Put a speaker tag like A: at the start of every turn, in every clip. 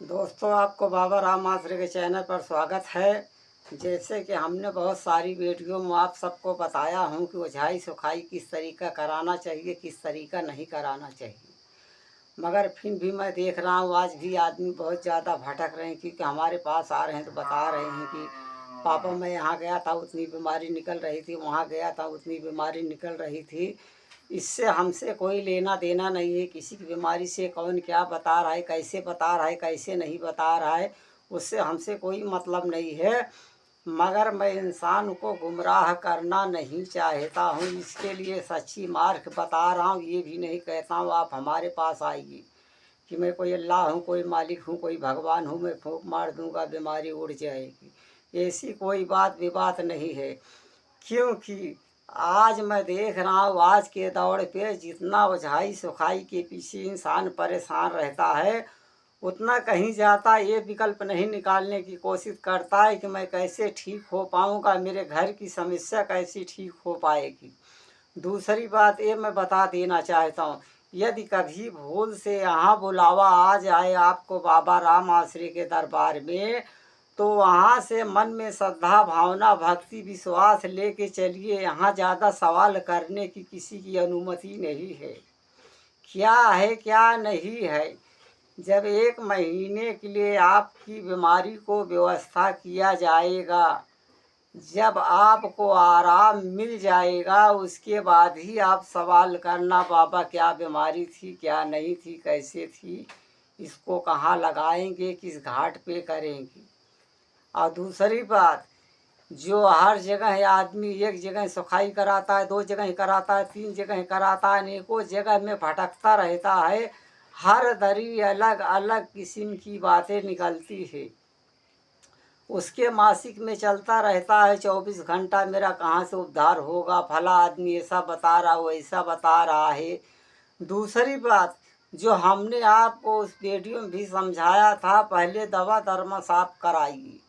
A: दोस्तों, आपको बाबा राम आश्रय के चैनल पर स्वागत है। जैसे कि हमने बहुत सारी वीडियो में आप सबको बताया हूँ कि ओझाई सुखाई किस तरीका कराना चाहिए, किस तरीका नहीं कराना चाहिए। मगर फिर भी मैं देख रहा हूँ आज भी आदमी बहुत ज़्यादा भटक रहे हैं, क्योंकि हमारे पास आ रहे हैं तो बता रहे हैं कि पापा मैं यहाँ गया था उतनी बीमारी निकल रही थी, वहाँ गया था उतनी बीमारी निकल रही थी। इससे हमसे कोई लेना देना नहीं है। किसी की बीमारी से कौन क्या बता रहा है, कैसे बता रहा है, कैसे नहीं बता रहा है, उससे हमसे कोई मतलब नहीं है। मगर मैं इंसान को गुमराह करना नहीं चाहता हूँ, इसके लिए सच्ची मार्ग बता रहा हूँ। ये भी नहीं कहता हूँ आप हमारे पास आइए कि मैं कोई अल्लाह हूँ, कोई मालिक हूँ, कोई भगवान हूँ, मैं फूंक मार दूँगा बीमारी उड़ जाएगी। ऐसी कोई बात विबात नहीं है, क्योंकि आज मैं देख रहा हूँ आज के दौर पे जितना ओझाई सुखाई के पीछे इंसान परेशान रहता है, उतना कहीं जाता ये विकल्प नहीं निकालने की कोशिश करता है कि मैं कैसे ठीक हो पाऊँगा, मेरे घर की समस्या कैसी ठीक हो पाएगी। दूसरी बात ये मैं बता देना चाहता हूँ, यदि कभी भूल से यहाँ बुलावा आ जाए आपको बाबा राम आश्रय के दरबार में, तो वहाँ से मन में श्रद्धा भावना भक्ति विश्वास लेके चलिए। यहाँ ज़्यादा सवाल करने की किसी की अनुमति नहीं है। क्या है क्या नहीं है। जब 1 महीने के लिए आपकी बीमारी को व्यवस्था किया जाएगा, जब आपको आराम मिल जाएगा, उसके बाद ही आप सवाल करना बाबा क्या बीमारी थी, क्या नहीं थी, कैसे थी, इसको कहाँ लगाएंगे, किस घाट पे करेंगे। और दूसरी बात, जो हर जगह आदमी एक जगह सफाई कराता है, 2 जगह कराता है, 3 जगह कराता है, अनेकों जगह में भटकता रहता है। हर दरी अलग अलग किस्म की बातें निकलती है। उसके मासिक में चलता रहता है 24 घंटा मेरा कहाँ से उद्धार होगा, फला आदमी ऐसा बता रहा वैसा बता रहा है। दूसरी बात, जो हमने आपको उस वीडियो में भी समझाया था, पहले दवा दरमा साफ कराइए,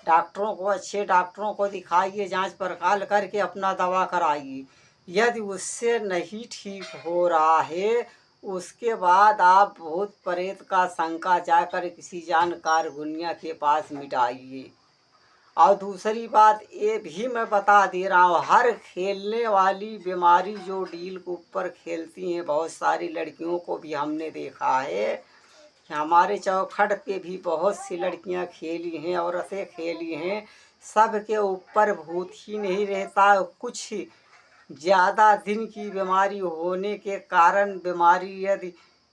A: डॉक्टरों को, अच्छे डॉक्टरों को दिखाइए, जांच पड़ताल करके अपना दवा कराइए। यदि उससे नहीं ठीक हो रहा है, उसके बाद आप भूत प्रेत का शंका जाकर किसी जानकार गुनिया के पास मिटाइए। और दूसरी बात ये भी मैं बता दे रहा हूँ, हर खेलने वाली बीमारी जो डील के ऊपर खेलती हैं, बहुत सारी लड़कियों को भी हमने देखा है कि हमारे चौखट पे भी बहुत सी लड़कियां खेली हैं, औरतें खेली हैं। सब के ऊपर भूत ही नहीं रहता। कुछ ज़्यादा दिन की बीमारी होने के कारण बीमारी यदि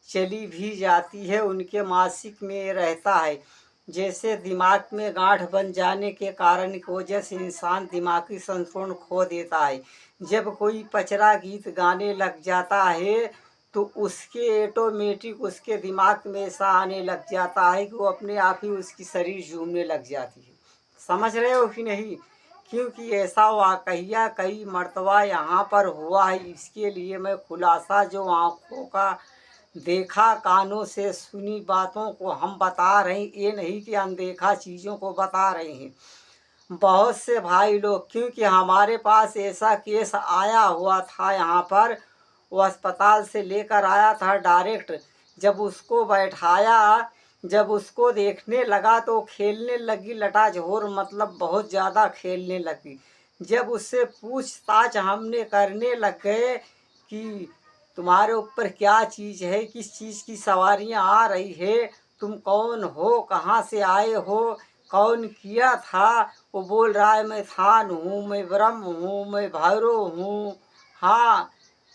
A: चली भी जाती है, उनके मासिक में रहता है। जैसे दिमाग में गांठ बन जाने के कारण की वजह से इंसान दिमागी संतुलन खो देता है। जब कोई पचरा गीत गाने लग जाता है, तो उसके ऑटोमेटिक उसके दिमाग में ऐसा आने लग जाता है कि वो अपने आप ही उसकी शरीर झूमने लग जाती है। समझ रहे हो कि नहीं। क्योंकि ऐसा वाकया कई मर्तबा यहाँ पर हुआ है। इसके लिए मैं खुलासा जो आँखों का देखा कानों से सुनी बातों को हम बता रहे हैं, ये नहीं कि अनदेखा चीज़ों को बता रहे हैं। बहुत से भाई लोग, क्योंकि हमारे पास ऐसा केस आया हुआ था यहाँ पर, वो अस्पताल से लेकर आया था डायरेक्ट। जब उसको बैठाया, जब उसको देखने लगा तो खेलने लगी लटाझोर, मतलब बहुत ज़्यादा खेलने लगी। जब उससे पूछताछ हमने करने लग गए कि तुम्हारे ऊपर क्या चीज़ है, किस चीज़ की सवारियाँ आ रही है, तुम कौन हो, कहाँ से आए हो, कौन किया था, वो बोल रहा है मैं थान हूँ, मैं ब्रह्म हूँ, मैं भैरव हूँ। हाँ,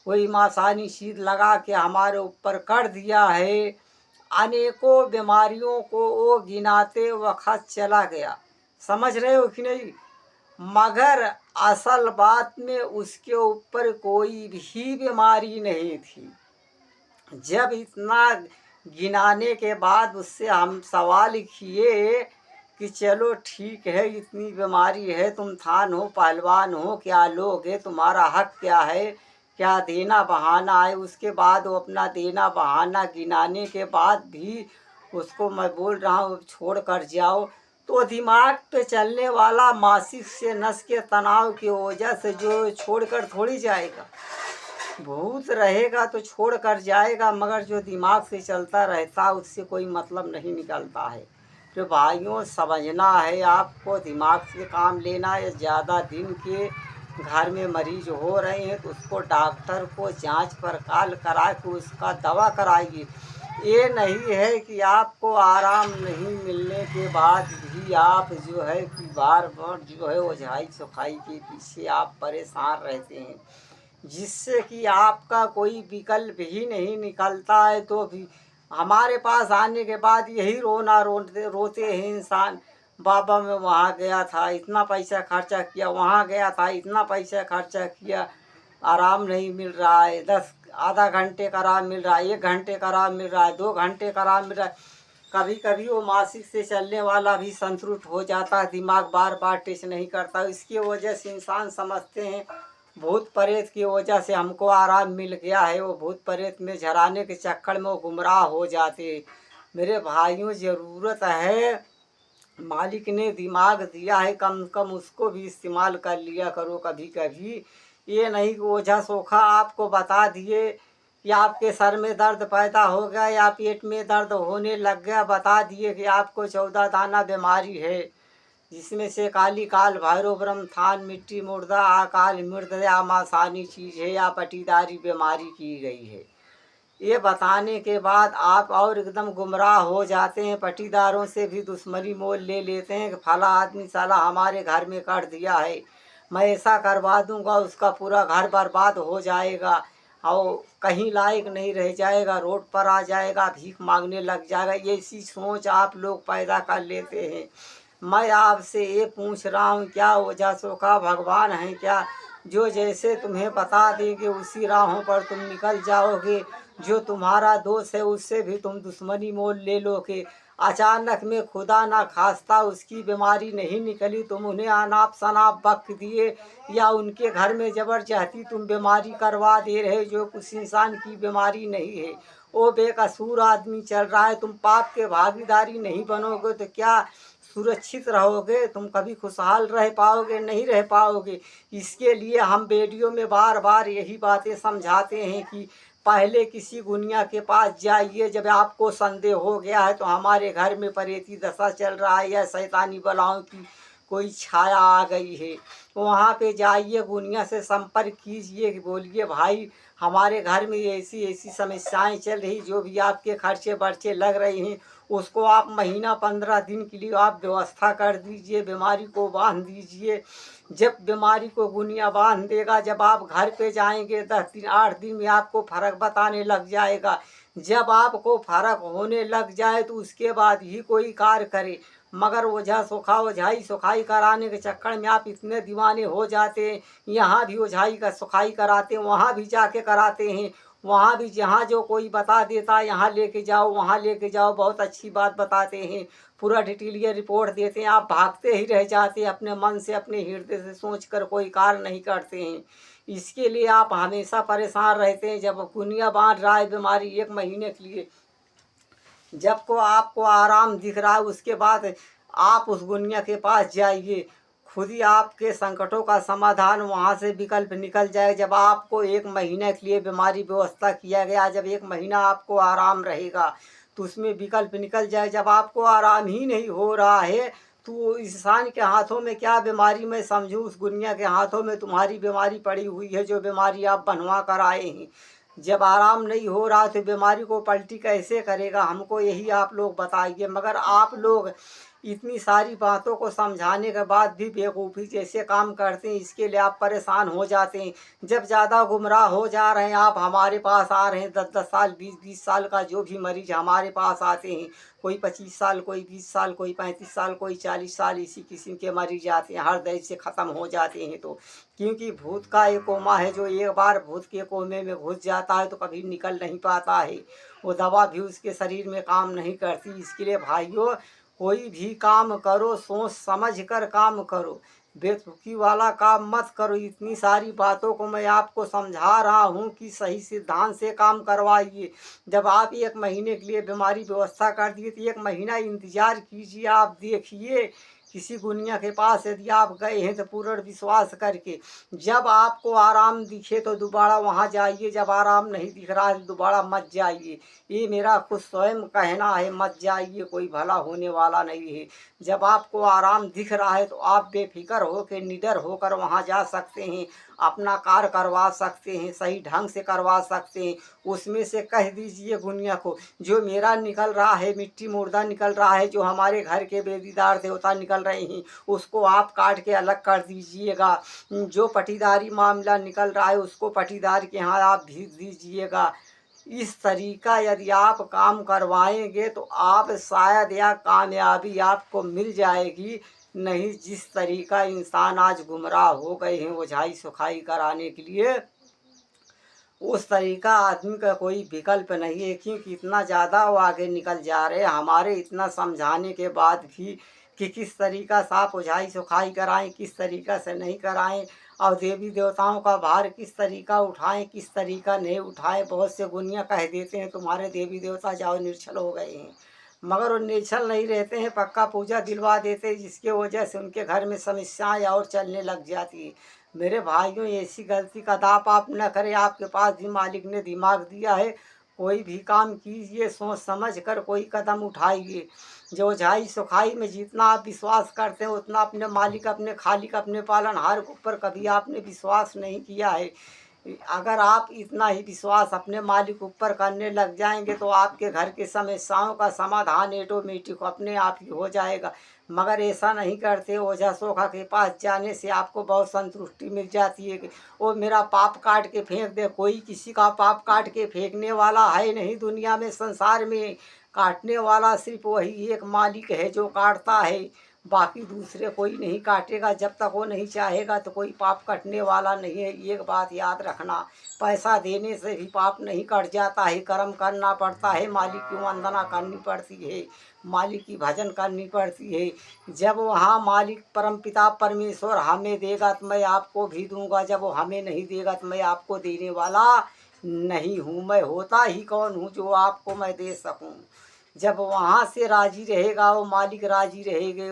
A: कोई मासानी शीत लगा के हमारे ऊपर कर दिया है। अनेकों बीमारियों को वो गिनाते वक्त चला गया। समझ रहे हो कि नहीं। मगर असल बात में उसके ऊपर कोई भी बीमारी नहीं थी। जब इतना गिनाने के बाद उससे हम सवाल किए कि चलो ठीक है, इतनी बीमारी है, तुम थान हो, पहलवान हो, क्या लोगे, तुम्हारा हक क्या है, क्या देना बहाना है। उसके बाद वो अपना देना बहाना गिनाने के बाद भी उसको मैं बोल रहा हूँ छोड़ कर जाओ, तो दिमाग पे चलने वाला मासिक से नस के तनाव की वजह से जो छोड़ कर थोड़ी जाएगा। भूत रहेगा तो छोड़ कर जाएगा, मगर जो दिमाग से चलता रहता उससे कोई मतलब नहीं निकलता है। तो भाइयों, समझना है आपको, दिमाग से काम लेना है। ज़्यादा दिन के घर में मरीज हो रहे हैं तो उसको डॉक्टर को जांच पड़ताल करा के उसका दवा कराइए। ये नहीं है कि आपको आराम नहीं मिलने के बाद भी आप जो है कि बार बार जो है ओझाई सुखाई के पीछे आप परेशान रहते हैं, जिससे कि आपका कोई विकल्प ही नहीं निकलता है। तो भी हमारे पास आने के बाद यही रोते हैं इंसान। बाबा मैं वहाँ गया था, इतना पैसा खर्चा किया, वहाँ गया था, इतना पैसा खर्चा किया, आराम नहीं मिल रहा है। आधा घंटे का आराम मिल रहा है, 1 घंटे का आराम मिल रहा है, 2 घंटे का आराम मिल रहा है। कभी कभी वो मासिक से चलने वाला भी संतुष्ट हो जाता है, दिमाग बार बार टेस्ट नहीं करता। इसकी वजह से इंसान समझते हैं भूत प्रेत की वजह से हमको आराम मिल गया है। वो भूत प्रेत में झराने के चक्कर में वो गुमराह हो जाते। मेरे भाइयों, ज़रूरत है, मालिक ने दिमाग दिया है, कम कम उसको भी इस्तेमाल कर लिया करो कभी कभी। ये नहीं कि ओझा सोखा आपको बता दिए कि आपके सर में दर्द पैदा हो गया या पेट में दर्द होने लग गया, बता दिए कि आपको 14 दाना बीमारी है, जिसमें से काली काल भैरव ब्रह्म थान मिट्टी मुर्दा आकाल मृत आमासानी चीज़ है या पटीदारी बीमारी की गई है। ये बताने के बाद आप और एकदम गुमराह हो जाते हैं। पटीदारों से भी दुश्मनी मोल ले लेते हैं कि फला आदमी साला हमारे घर में कर दिया है, मैं ऐसा करवा दूंगा उसका पूरा घर बर्बाद हो जाएगा और कहीं लायक नहीं रह जाएगा, रोड पर आ जाएगा, भीख मांगने लग जाएगा। ये ऐसी सोच आप लोग पैदा कर लेते हैं। मैं आपसे ये पूछ रहा हूँ, क्या ओझा सोखा भगवान हैं क्या, जो जैसे तुम्हें बता देंगे उसी राहों पर तुम निकल जाओगे? जो तुम्हारा दोस्त है उससे भी तुम दुश्मनी मोल ले लोगे। अचानक में खुदा ना खास्ता उसकी बीमारी नहीं निकली, तुम उन्हें अनाप शनाप बक दिए या उनके घर में जबरदस्ती तुम बीमारी करवा दे रहे, जो कुछ इंसान की बीमारी नहीं है। वो बेकसूर आदमी चल रहा है, तुम पाप के भागीदारी नहीं बनोगे तो क्या सुरक्षित रहोगे? तुम कभी खुशहाल रह पाओगे? नहीं रह पाओगे। इसके लिए हम वीडियो में बार बार यही बातें समझाते हैं कि पहले किसी गुनिया के पास जाइए। जब आपको संदेह हो गया है तो हमारे घर में परेती दशा चल रहा है या शैतानी बलाओं की कोई छाया आ गई है, वहाँ पे जाइए, गुनिया से संपर्क कीजिए, बोलिए भाई हमारे घर में ऐसी ऐसी समस्याएं चल रही, जो भी आपके खर्चे बर्चे लग रहे हैं उसको आप महीना 15 दिन के लिए आप व्यवस्था कर दीजिए, बीमारी को बांध दीजिए। जब बीमारी को गुनिया बांध देगा, जब आप घर पे जाएंगे 10 दिन 8 दिन में आपको फर्क बताने लग जाएगा। जब आपको फर्क होने लग जाए तो उसके बाद ही कोई कार्य करे, मगर ओझा सोखा ओझाई सुखाई कराने के चक्कर में आप इतने दीवाने हो जाते हैं। यहाँ भी ओझाई का सुखाई कराते हैं, वहाँ भी जाके कराते हैं, वहाँ भी जहाँ जो कोई बता देता है यहाँ लेके जाओ वहाँ लेके जाओ, बहुत अच्छी बात बताते हैं, पूरा डिटेलियर रिपोर्ट देते हैं, आप भागते ही रह जाते हैं, अपने मन से अपने हृदय से सोच कर कोई कार्य नहीं करते हैं। इसके लिए आप हमेशा परेशान रहते हैं। जब गुनिया बांध रहा है बीमारी 1 महीने के लिए, जब को आपको आराम दिख रहा है उसके बाद आप उस गुनिया के पास जाइए, खुद ही आपके संकटों का समाधान वहाँ से विकल्प निकल जाए। जब आपको 1 महीने के लिए बीमारी व्यवस्था किया गया, जब 1 महीना आपको आराम रहेगा तो उसमें विकल्प निकल जाए। जब आपको आराम ही नहीं हो रहा है तो इंसान के हाथों में क्या बीमारी मैं समझूँ, उस गुनिया के हाथों में तुम्हारी बीमारी पड़ी हुई है, जो बीमारी आप बनवा कर आए हैं। जब आराम नहीं हो रहा तो बीमारी को पलटी कैसे करेगा, हमको यही आप लोग बताइए। मगर आप लोग इतनी सारी बातों को समझाने के बाद भी बेवकूफ़ी जैसे काम करते हैं, इसके लिए आप परेशान हो जाते हैं। जब ज़्यादा गुमराह हो जा रहे हैं, आप हमारे पास आ रहे हैं, 10-10 साल 20-20 साल का जो भी मरीज हमारे पास आते हैं, कोई 25 साल, कोई 20 साल, कोई 35 साल, कोई 40 साल, इसी किस्म के मरीज आते हैं, हर दर्द से ख़त्म हो जाते हैं। तो क्योंकि भूत का एक कोमा है, जो एक बार भूत के कोमे में घुस जाता है तो कभी निकल नहीं पाता है, वो दवा भी उसके शरीर में काम नहीं करती। इसके लिए भाइयों, कोई भी काम करो सोच समझ कर काम करो। बेतुकी वाला काम मत करो। इतनी सारी बातों को मैं आपको समझा रहा हूँ कि सही सिद्धांत से काम करवाइए। जब आप 1 महीने के लिए बीमारी व्यवस्था कर दिए तो 1 महीना इंतज़ार कीजिए। आप देखिए किसी गुनिया के पास यदि आप गए हैं तो पूर्ण विश्वास करके, जब आपको आराम दिखे तो दोबारा वहाँ जाइए, जब आराम नहीं दिख रहा है तो दोबारा मत जाइए। ये मेरा खुद स्वयं कहना है, मत जाइए, कोई भला होने वाला नहीं है। जब आपको आराम दिख रहा है तो आप बेफिक्र होकर निडर होकर वहाँ जा सकते हैं, अपना कार्य करवा सकते हैं, सही ढंग से करवा सकते हैं। उसमें से कह दीजिए गुनिया को, जो मेरा निकल रहा है, मिट्टी मुर्दा निकल रहा है, जो हमारे घर के बेदीदार देवता निकल रहे हैं, उसको आप काट के अलग कर दीजिएगा। जो पटीदारी मामला निकल रहा है उसको पटीदार के यहाँ आप भेज दीजिएगा। इस तरीका यदि आप काम करवाएंगे तो आप शायद या कामयाबी आपको मिल जाएगी। नहीं जिस तरीका इंसान आज गुमराह हो गए हैं ओझाई सुखाई कराने के लिए, उस तरीका आदमी का कोई विकल्प नहीं है, क्योंकि इतना ज़्यादा वो आगे निकल जा रहे हैं। हमारे इतना समझाने के बाद भी कि किस तरीका से आप ओझाई सुखाई कराएं, किस तरीका से नहीं कराएं, और देवी देवताओं का भार किस तरीका उठाएं, किस तरीका नहीं उठाएं। बहुत से गुनिया कह देते हैं तुम्हारे देवी देवता जाओ निर्छल हो गए हैं, मगर वो निर्छल नहीं रहते हैं, पक्का पूजा दिलवा देते हैं, जिसके वजह से उनके घर में समस्याएं और चलने लग जाती है। मेरे भाइयों, ऐसी गलती कदाप आप न करें। आपके पास भी मालिक ने दिमाग दिया है, कोई भी काम कीजिए सोच समझ कर कोई कदम उठाइए। जो ओझाई सुखाई में जितना आप विश्वास करते हैं उतना अपने मालिक, अपने खालिक, अपने पालनहार के ऊपर कभी आपने विश्वास नहीं किया है। अगर आप इतना ही विश्वास अपने मालिक ऊपर करने लग जाएंगे तो आपके घर की समस्याओं का समाधान ऑटोमेटिक अपने आप ही हो जाएगा। मगर ऐसा नहीं करते। ओझा सोखा के पास जाने से आपको बहुत संतुष्टि मिल जाती है कि वो मेरा पाप काट के फेंक दे। कोई किसी का पाप काट के फेंकने वाला है नहीं दुनिया में, संसार में। काटने वाला सिर्फ वही एक मालिक है जो काटता है, बाकी दूसरे कोई नहीं काटेगा। जब तक वो नहीं चाहेगा तो कोई पाप कटने वाला नहीं है। एक बात याद रखना, पैसा देने से भी पाप नहीं कट जाता है, कर्म करना पड़ता है, मालिक की वंदना करनी पड़ती है, मालिक की भजन करनी पड़ती है। जब वहाँ मालिक परमपिता परमेश्वर हमें देगा तो मैं आपको भी दूंगा, जब वो हमें नहीं देगा तो मैं आपको देने वाला नहीं हूँ। मैं होता ही कौन हूँ जो आपको मैं दे सकूँ। जब वहाँ से राजी रहेगा वो मालिक, राजी रहेंगे,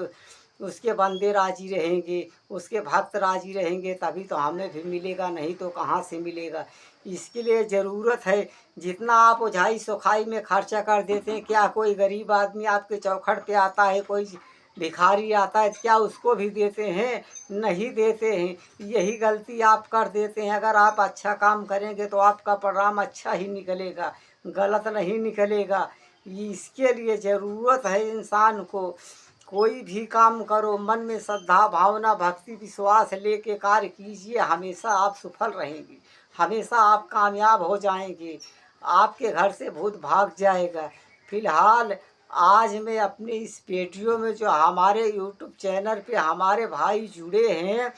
A: उसके बंदे राजी रहेंगे, उसके भक्त राजी रहेंगे, तभी तो हमें भी मिलेगा, नहीं तो कहाँ से मिलेगा। इसके लिए ज़रूरत है जितना आप ओझाई सुखाई में खर्चा कर देते हैं, क्या कोई गरीब आदमी आपके चौखट पे आता है, कोई भिखारी आता है, क्या उसको भी देते हैं? नहीं देते हैं। यही गलती आप कर देते हैं। अगर आप अच्छा काम करेंगे तो आपका परिणाम अच्छा ही निकलेगा, गलत नहीं निकलेगा। इसके लिए ज़रूरत है इंसान को, कोई भी काम करो मन में श्रद्धा भावना भक्ति विश्वास लेके कार्य कीजिए, हमेशा आप सफल रहेंगे, हमेशा आप कामयाब हो जाएंगे, आपके घर से भूत भाग जाएगा। फिलहाल आज मैं अपने इस वीडियो में जो हमारे यूट्यूब चैनल पे हमारे भाई जुड़े हैं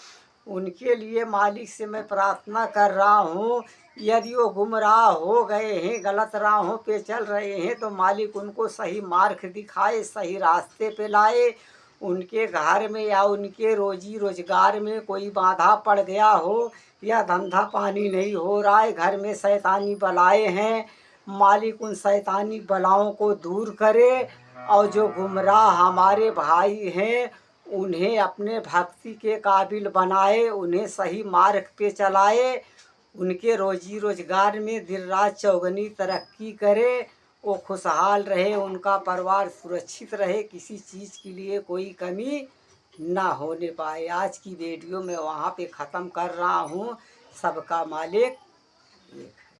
A: उनके लिए मालिक से मैं प्रार्थना कर रहा हूँ, यदि वो गुमराह हो गए हैं, गलत राहों पे चल रहे हैं तो मालिक उनको सही मार्ग दिखाए, सही रास्ते पे लाए। उनके घर में या उनके रोजी रोजगार में कोई बाधा पड़ गया हो या धंधा पानी नहीं हो रहा है, घर में शैतानी बलाए हैं, मालिक उन शैतानी बलाओं को दूर करे। और जो गुमराह हमारे भाई हैं उन्हें अपने भक्ति के काबिल बनाए, उन्हें सही मार्ग पे चलाए, उनके रोजी रोजगार में दिन रात चौगनी तरक्की करे, वो खुशहाल रहे, उनका परिवार सुरक्षित रहे, किसी चीज़ के लिए कोई कमी ना होने पाए। आज की वीडियो में वहाँ पे ख़त्म कर रहा हूँ। सबका मालिक एक है।